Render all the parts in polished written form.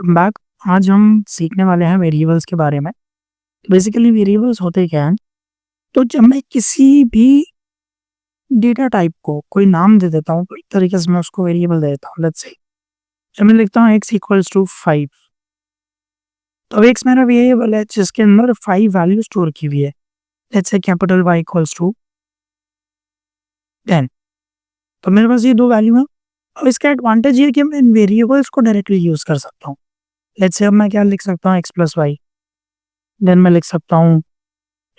Welcome back. आज हम सीखने वाले हैं वेरिएबल्स के बारे में। बेसिकली वेरिएबल्स होते क्या हैं? तो जब मैं किसी भी डेटा टाइप को कोई नाम दे देता हूँ, तो एक तरीके से मैं उसको वेरिएबल दे देता हूँ। लेट्स से जब मैं लिखता हूँ x इक्वल्स टू 5, तो अब x मेरा वेरिएबल है जिसके अंदर 5 वैल्यू स्टोर की हुई है। Let's say capital Y equals to 10। तो मेरे पास ये दो वैल्यू है। अब इसका एडवांटेज ये है कि मैं इन वेरिएबल्स को डायरेक्टली यूज कर सकता हूँ। लेट्स से अब मैं क्या लिख सकता हूँ, x प्लस वाई, देन मैं लिख सकता हूँ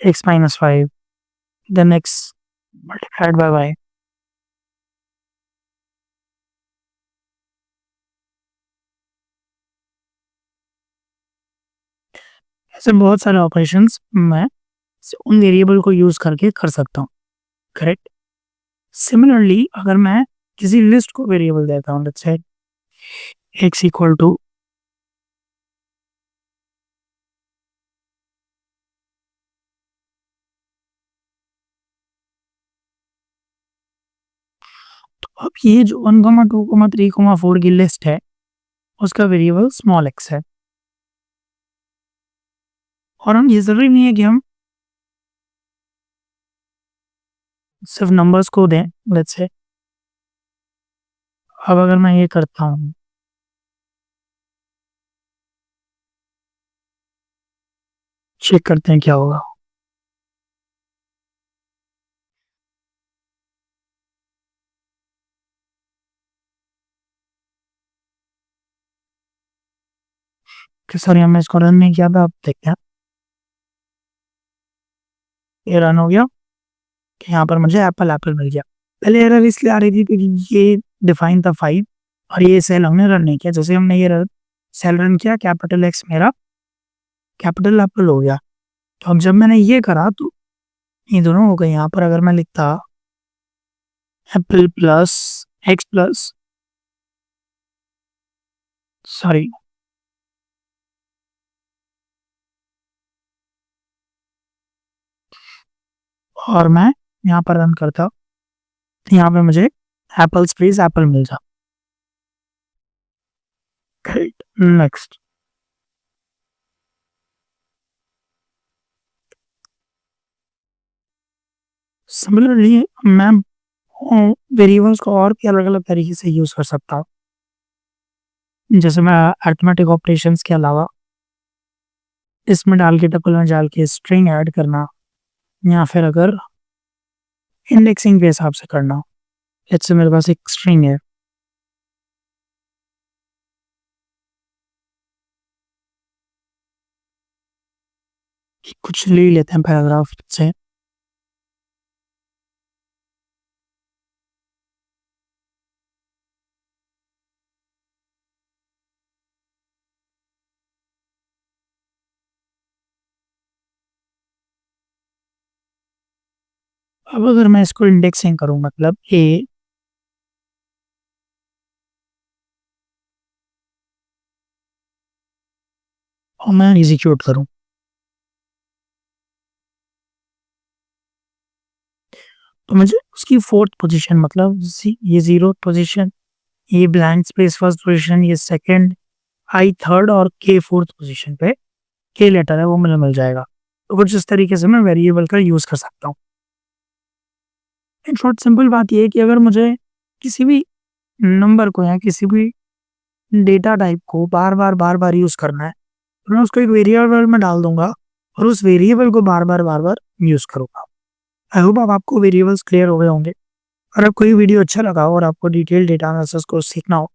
x minus 5, then x multiplied by y। ऐसे बहुत सारे ऑपरेशंस मैं उन वेरिएबल को यूज करके कर सकता हूँ। करेक्ट। सिमिलरली अगर मैं किसी लिस्ट को वेरिएबल देता हूँ, let's say x equal to अब ये जो 1, 2, 3, 4 की लिस्ट है उसका वेरिएबल स्मॉल x है। और हम ये जरूरी नहीं है कि हम सिर्फ नंबर्स को दें। लेट्स से अब अगर मैं ये करता हूँ, चेक करते हैं क्या होगा। कि सॉरी हमने इसको रन नहीं किया था, अब देखते हैं। ये रन हो गया कि यहाँ पर मुझे एप्पल एप्पल मिल गया। पहले एरर इसलिए आ रही थी क्योंकि ये डिफाइन था 5 और ये सेल हमने रन नहीं किया। जैसे हमने ये सेल रन किया, कैपिटल एक्स मेरा कैपिटल एप्पल हो गया। तो अब जब मैंने ये करा तो ये दोनों हो गए। यहाँ पर अगर मैं लिखता Apple plus x plus, sorry और मैं यहाँ पर रन करता, तो यहाँ पे मुझे एप्पल स्पेस एप्पल मिल जाता। ग्रेट। नेक्स्ट, सिमिलरली मैं वेरिएबल्स को और भी अलग अलग तरीके से यूज कर सकता हूँ। जैसे मैं अरिथमेटिक ऑपरेशंस के अलावा इसमें डाल के टपल में डाल के स्ट्रिंग ऐड करना, या फिर अगर इंडेक्सिंग के हिसाब से करना। जैसे मेरे पास एक स्ट्रिंग है, कुछ ले लेते हैं पैराग्राफ से। अब अगर मैं इसको इंडेक्सिंग करूं, मतलब ए, और मैं एग्जीक्यूट करूं, तो मुझे उसकी फोर्थ पोजीशन, मतलब ये 0th पोजीशन, ये ब्लैंक स्पेस फर्स्ट पोजीशन, ये सेकंड, आई थर्ड और के फोर्थ पोजीशन पे के लेटर है वो मुझे मिल जाएगा। तो कुछ इस तरीके से मैं वेरिएबल का यूज कर सकता हूँ। इन शॉर्ट सिंपल बात ये है कि अगर मुझे किसी भी नंबर को या किसी भी डेटा टाइप को बार बार यूज करना है, तो मैं उसको एक वेरिएबल में डाल दूंगा और उस वेरिएबल को बार बार यूज करूंगा। आई होप अब आपको वेरिएबल्स क्लियर हो गए होंगे। और अब कोई वीडियो अच्छा लगा हो और आपको डिटेल डेटा एनालिसिस को सीखना हो,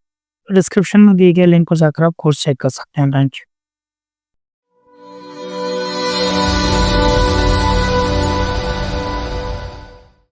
तो डिस्क्रिप्शन में दिए गए लिंक पर जाकर आप कोर्स चेक कर सकते हैं। Thank you.